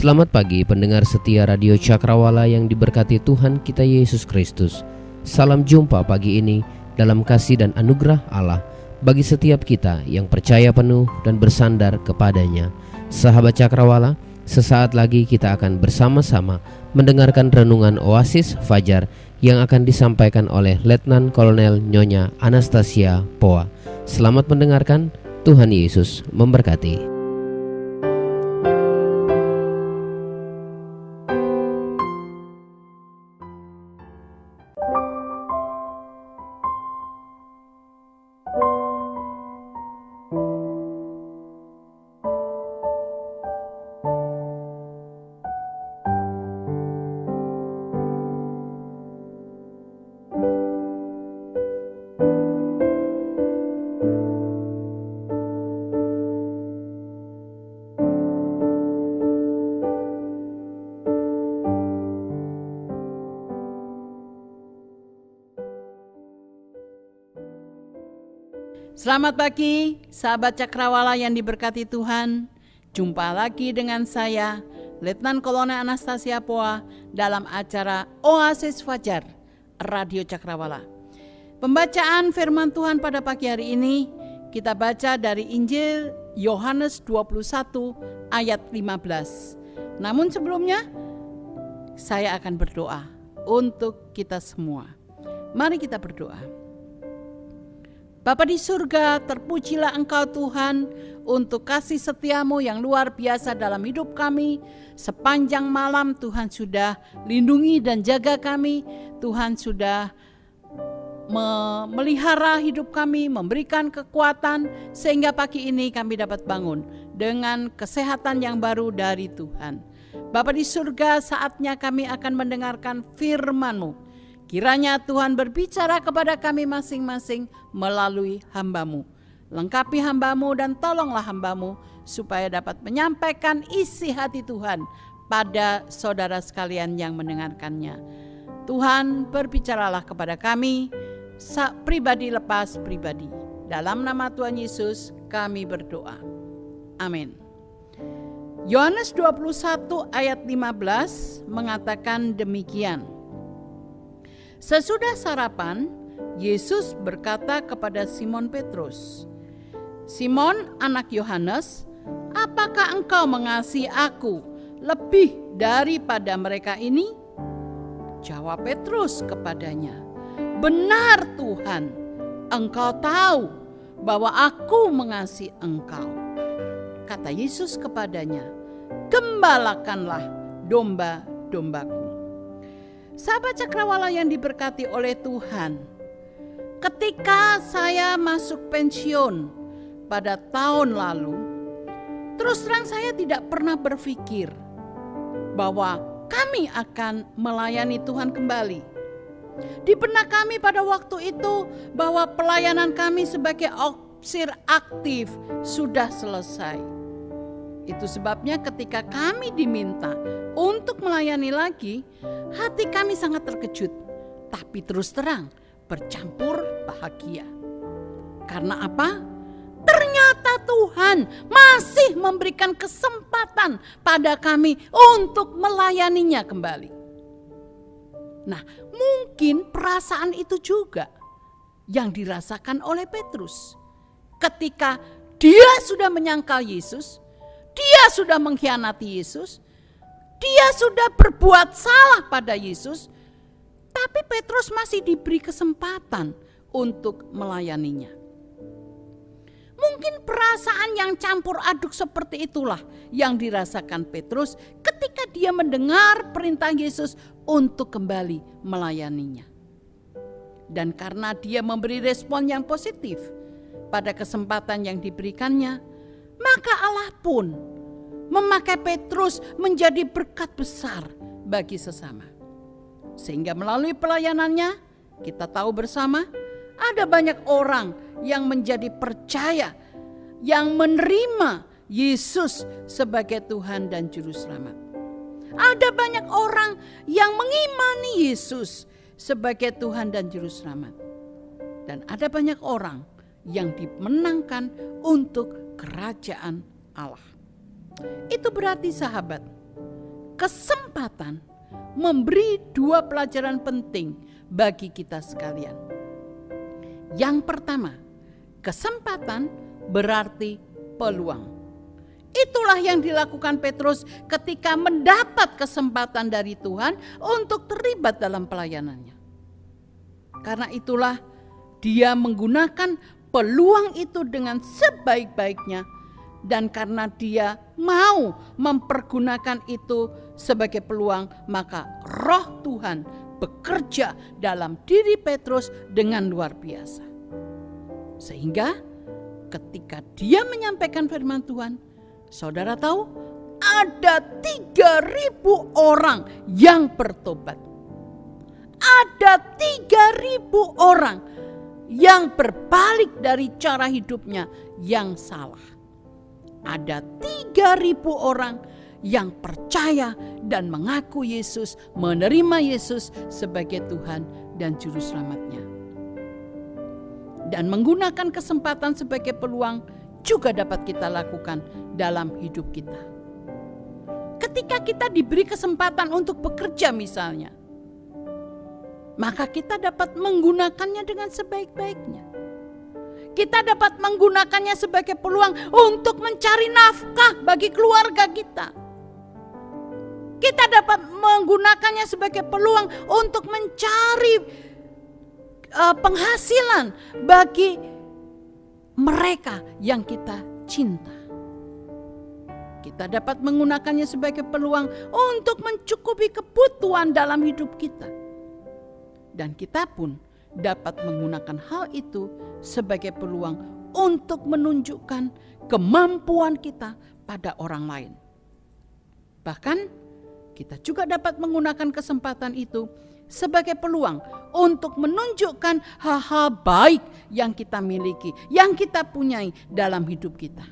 Selamat pagi pendengar setia Radio Cakrawala yang diberkati Tuhan kita Yesus Kristus. Salam jumpa pagi ini dalam kasih dan anugerah Allah bagi setiap kita yang percaya penuh dan bersandar kepadanya. Sahabat Cakrawala, sesaat lagi kita akan bersama-sama mendengarkan renungan Oasis Fajar yang akan disampaikan oleh Letnan Kolonel Nyonya Anastasia Poa. Selamat mendengarkan, Tuhan Yesus memberkati. Selamat pagi, sahabat Cakrawala yang diberkati Tuhan. Jumpa lagi dengan saya, Letnan Kolonel Anastasia Poa, dalam acara Oasis Fajar, Radio Cakrawala. Pembacaan firman Tuhan pada pagi hari ini, kita baca dari Injil Yohanes 21 ayat 15. Namun sebelumnya, saya akan berdoa untuk kita semua. Mari kita berdoa. Bapa di surga, terpujilah Engkau Tuhan untuk kasih setiamu yang luar biasa dalam hidup kami. Sepanjang malam Tuhan sudah lindungi dan jaga kami. Tuhan sudah memelihara hidup kami, memberikan kekuatan sehingga pagi ini kami dapat bangun dengan kesehatan yang baru dari Tuhan. Bapa di surga, saatnya kami akan mendengarkan firman-Mu. Kiranya Tuhan berbicara kepada kami masing-masing melalui hamba-Mu. Lengkapi hamba-Mu dan tolonglah hamba-Mu supaya dapat menyampaikan isi hati Tuhan pada saudara sekalian yang mendengarkannya. Tuhan, berbicaralah kepada kami, pribadi lepas pribadi. Dalam nama Tuhan Yesus kami berdoa. Amin. Yohanes 21 ayat 15 mengatakan demikian. Sesudah sarapan, Yesus berkata kepada Simon Petrus, "Simon, anak Yohanes, apakah engkau mengasihi aku lebih daripada mereka ini?" Jawab Petrus kepadanya, "Benar Tuhan, engkau tahu bahwa aku mengasihi engkau." Kata Yesus kepadanya, "Gembalakanlah domba-dombaku." Sahabat Cakrawala yang diberkati oleh Tuhan, ketika saya masuk pensiun pada tahun lalu, terus terang saya tidak pernah berpikir bahwa kami akan melayani Tuhan kembali. Di benak kami pada waktu itu bahwa pelayanan kami sebagai opsir aktif sudah selesai. Itu sebabnya ketika kami diminta untuk melayani lagi, hati kami sangat terkejut, tapi terus terang bercampur bahagia. Karena apa? Ternyata Tuhan masih memberikan kesempatan pada kami untuk melayaninya kembali. Nah, mungkin perasaan itu juga yang dirasakan oleh Petrus. Ketika dia sudah menyangkal Yesus, dia sudah mengkhianati Yesus, dia sudah berbuat salah pada Yesus, tapi Petrus masih diberi kesempatan untuk melayaninya. Mungkin perasaan yang campur aduk seperti itulah yang dirasakan Petrus ketika dia mendengar perintah Yesus untuk kembali melayaninya. Dan karena dia memberi respon yang positif pada kesempatan yang diberikannya, maka Allah pun memakai Petrus menjadi berkat besar bagi sesama. Sehingga melalui pelayanannya, kita tahu bersama, ada banyak orang yang menjadi percaya, yang menerima Yesus sebagai Tuhan dan Juru Selamat. Ada banyak orang yang mengimani Yesus sebagai Tuhan dan Juru Selamat. Dan ada banyak orang yang dimenangkan untuk kerajaan Allah. Itu berarti sahabat, kesempatan memberi 2 pelajaran penting bagi kita sekalian. Yang pertama, kesempatan berarti peluang. Itulah yang dilakukan Petrus ketika mendapat kesempatan dari Tuhan untuk terlibat dalam pelayanannya. Karena itulah dia menggunakan peluang itu dengan sebaik-baiknya, dan karena dia mau mempergunakan itu sebagai peluang, maka Roh Tuhan bekerja dalam diri Petrus dengan luar biasa. Sehingga ketika dia menyampaikan firman Tuhan, saudara tahu ada 3.000 orang yang bertobat. Ada 3.000 orang yang berbalik dari cara hidupnya yang salah. Ada 3.000 orang yang percaya dan mengaku Yesus, menerima Yesus sebagai Tuhan dan Juru Selamatnya. Dan menggunakan kesempatan sebagai peluang juga dapat kita lakukan dalam hidup kita. Ketika kita diberi kesempatan untuk bekerja misalnya, maka kita dapat menggunakannya dengan sebaik-baiknya. Kita dapat menggunakannya sebagai peluang untuk mencari nafkah bagi keluarga kita. Kita dapat menggunakannya sebagai peluang untuk mencari penghasilan bagi mereka yang kita cinta. Kita dapat menggunakannya sebagai peluang untuk mencukupi kebutuhan dalam hidup kita. Dan kita pun dapat menggunakan hal itu sebagai peluang untuk menunjukkan kemampuan kita pada orang lain. Bahkan kita juga dapat menggunakan kesempatan itu sebagai peluang untuk menunjukkan hal-hal baik yang kita miliki, yang kita punyai dalam hidup kita.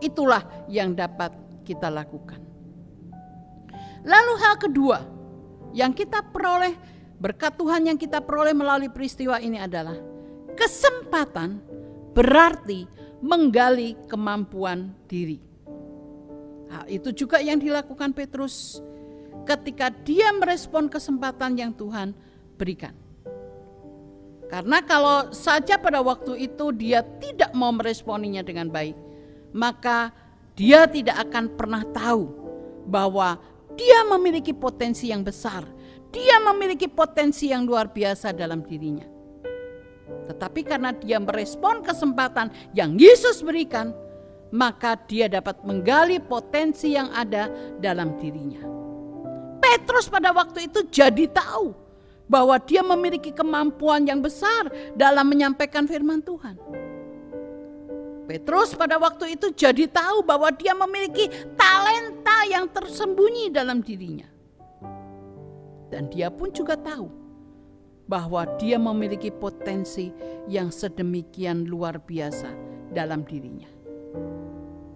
Itulah yang dapat kita lakukan. Lalu hal kedua yang kita peroleh, berkat Tuhan yang kita peroleh melalui peristiwa ini adalah kesempatan berarti menggali kemampuan diri. Hal itu juga yang dilakukan Petrus ketika dia merespon kesempatan yang Tuhan berikan. Karena kalau saja pada waktu itu dia tidak mau meresponinya dengan baik, maka dia tidak akan pernah tahu bahwa dia memiliki potensi yang besar. Dia memiliki potensi yang luar biasa dalam dirinya. Tetapi karena dia merespon kesempatan yang Yesus berikan, maka dia dapat menggali potensi yang ada dalam dirinya. Petrus pada waktu itu jadi tahu bahwa dia memiliki kemampuan yang besar dalam menyampaikan firman Tuhan. Petrus pada waktu itu jadi tahu bahwa dia memiliki talenta yang tersembunyi dalam dirinya. Dan dia pun juga tahu bahwa dia memiliki potensi yang sedemikian luar biasa dalam dirinya.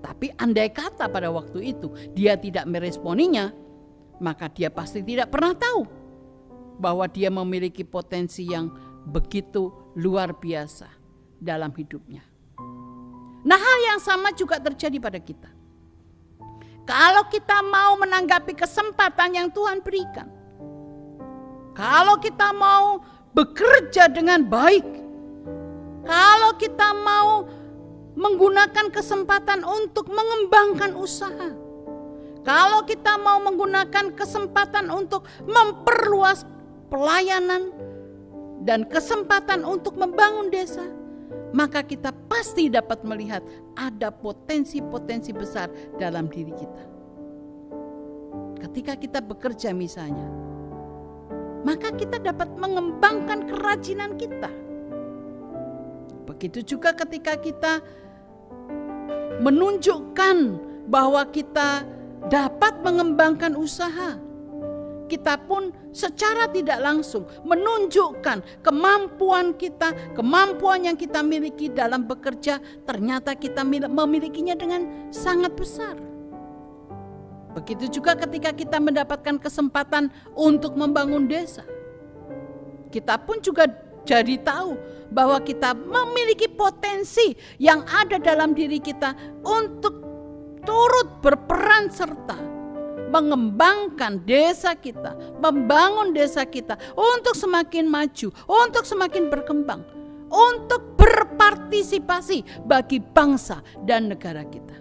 Tapi andai kata pada waktu itu dia tidak meresponinya, maka dia pasti tidak pernah tahu bahwa dia memiliki potensi yang begitu luar biasa dalam hidupnya. Nah, hal yang sama juga terjadi pada kita. Kalau kita mau menanggapi kesempatan yang Tuhan berikan, kalau kita mau bekerja dengan baik, kalau kita mau menggunakan kesempatan untuk mengembangkan usaha, kalau kita mau menggunakan kesempatan untuk memperluas pelayanan dan kesempatan untuk membangun desa, maka kita pasti dapat melihat ada potensi-potensi besar dalam diri kita. Ketika kita bekerja misalnya, maka kita dapat mengembangkan kerajinan kita. Begitu juga ketika kita menunjukkan bahwa kita dapat mengembangkan usaha, kita pun secara tidak langsung menunjukkan kemampuan kita, kemampuan yang kita miliki dalam bekerja, ternyata kita memilikinya dengan sangat besar. Begitu juga ketika kita mendapatkan kesempatan untuk membangun desa, kita pun juga jadi tahu bahwa kita memiliki potensi yang ada dalam diri kita untuk turut berperan serta mengembangkan desa kita, membangun desa kita untuk semakin maju, untuk semakin berkembang, untuk berpartisipasi bagi bangsa dan negara kita.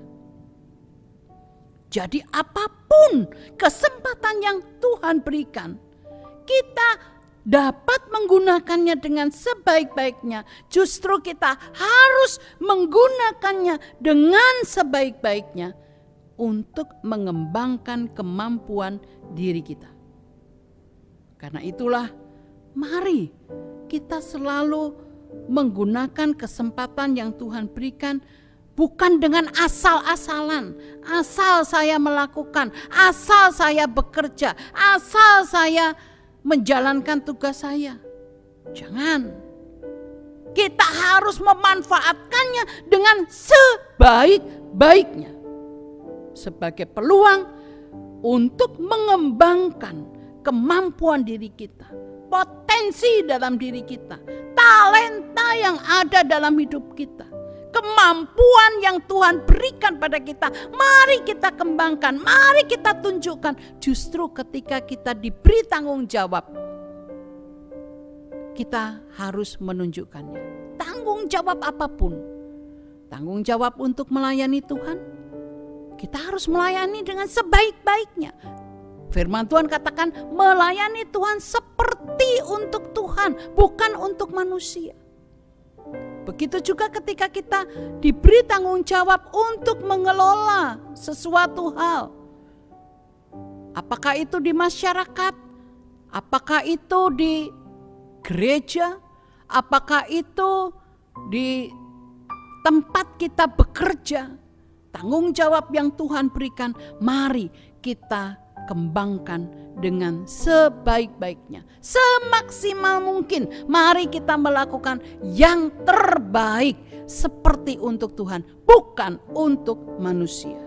Jadi apapun kesempatan yang Tuhan berikan, kita dapat menggunakannya dengan sebaik-baiknya. Justru kita harus menggunakannya dengan sebaik-baiknya untuk mengembangkan kemampuan diri kita. Karena itulah, mari kita selalu menggunakan kesempatan yang Tuhan berikan, bukan dengan asal-asalan. Asal saya melakukan, asal saya bekerja, asal saya menjalankan tugas saya. Jangan. Kita harus memanfaatkannya dengan sebaik-baiknya. Sebagai peluang untuk mengembangkan kemampuan diri kita, potensi dalam diri kita, talenta yang ada dalam hidup kita, kemampuan yang Tuhan berikan pada kita. Mari kita kembangkan, mari kita tunjukkan. Justru ketika kita diberi tanggung jawab, kita harus menunjukkannya. Tanggung jawab apapun, tanggung jawab untuk melayani Tuhan, kita harus melayani dengan sebaik-baiknya. Firman Tuhan katakan, melayani Tuhan seperti untuk Tuhan, bukan untuk manusia. Begitu juga ketika kita diberi tanggung jawab untuk mengelola sesuatu hal. Apakah itu di masyarakat? Apakah itu di gereja? Apakah itu di tempat kita bekerja? Tanggung jawab yang Tuhan berikan, mari kita kembangkan dengan sebaik-baiknya, semaksimal mungkin. Mari kita melakukan yang terbaik seperti untuk Tuhan, bukan untuk manusia.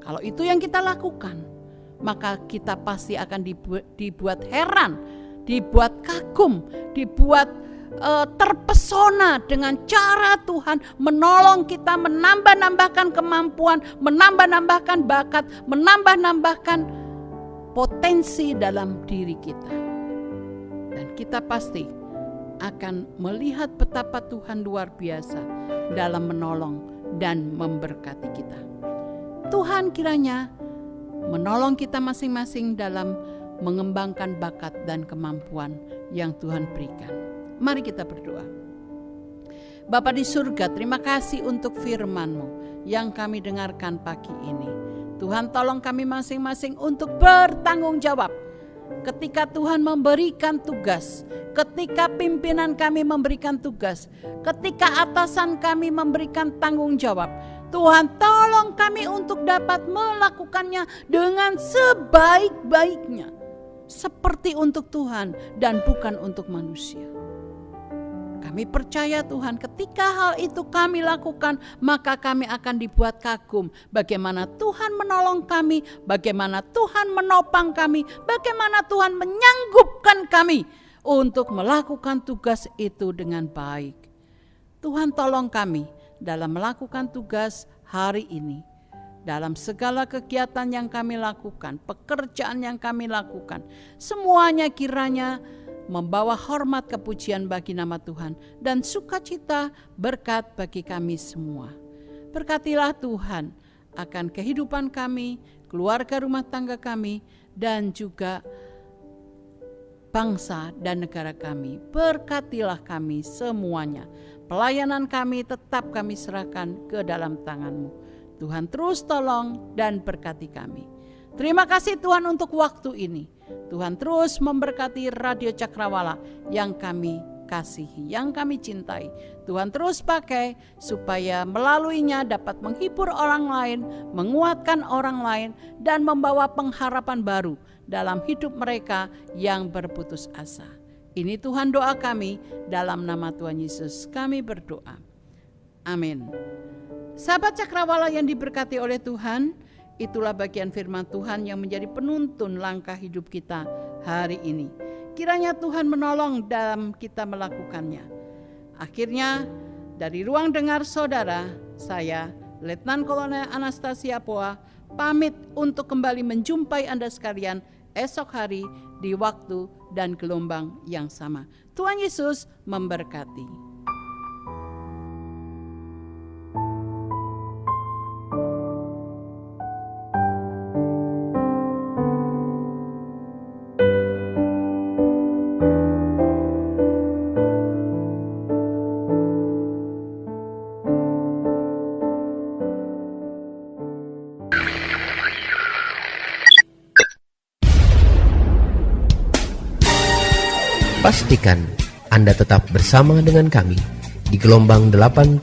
Kalau itu yang kita lakukan, maka kita pasti akan dibuat heran, dibuat kagum, dibuat terpesona dengan cara Tuhan menolong kita, menambah-nambahkan kemampuan, menambah-nambahkan bakat, menambah-nambahkan potensi dalam diri kita. Dan kita pasti akan melihat betapa Tuhan luar biasa dalam menolong dan memberkati kita. Tuhan kiranya menolong kita masing-masing dalam mengembangkan bakat dan kemampuan yang Tuhan berikan. Mari kita berdoa. Bapa di surga, terima kasih untuk firman-Mu yang kami dengarkan pagi ini. Tuhan, tolong kami masing-masing untuk bertanggung jawab. Ketika Tuhan memberikan tugas, ketika pimpinan kami memberikan tugas, ketika atasan kami memberikan tanggung jawab, Tuhan, tolong kami untuk dapat melakukannya dengan sebaik-baiknya, seperti untuk Tuhan dan bukan untuk manusia. Kami percaya Tuhan, ketika hal itu kami lakukan, maka kami akan dibuat kagum bagaimana Tuhan menolong kami, bagaimana Tuhan menopang kami, bagaimana Tuhan menyanggupkan kami untuk melakukan tugas itu dengan baik. Tuhan, tolong kami dalam melakukan tugas hari ini, dalam segala kegiatan yang kami lakukan, pekerjaan yang kami lakukan, semuanya kiranya membawa hormat kepujian bagi nama Tuhan dan sukacita berkat bagi kami semua. Berkatilah Tuhan akan kehidupan kami, keluarga rumah tangga kami, dan juga bangsa dan negara kami. Berkatilah kami semuanya. Pelayanan kami tetap kami serahkan ke dalam tangan-Mu. Tuhan, terus tolong dan berkati kami. Terima kasih Tuhan untuk waktu ini. Tuhan, terus memberkati Radio Cakrawala yang kami kasihi, yang kami cintai. Tuhan, terus pakai supaya melaluinya dapat menghibur orang lain, menguatkan orang lain, dan membawa pengharapan baru dalam hidup mereka yang berputus asa. Ini Tuhan doa kami, dalam nama Tuhan Yesus kami berdoa. Amin. Sahabat Cakrawala yang diberkati oleh Tuhan, itulah bagian firman Tuhan yang menjadi penuntun langkah hidup kita hari ini. Kiranya Tuhan menolong dalam kita melakukannya. Akhirnya, dari ruang dengar saudara, saya, Letnan Kolonel Anastasia Poa, pamit untuk kembali menjumpai Anda sekalian esok hari di waktu dan gelombang yang sama. Tuhan Yesus memberkati. Pastikan Anda tetap bersama dengan kami di gelombang 89,2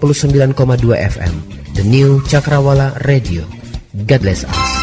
FM, The New Cakrawala Radio. God bless us.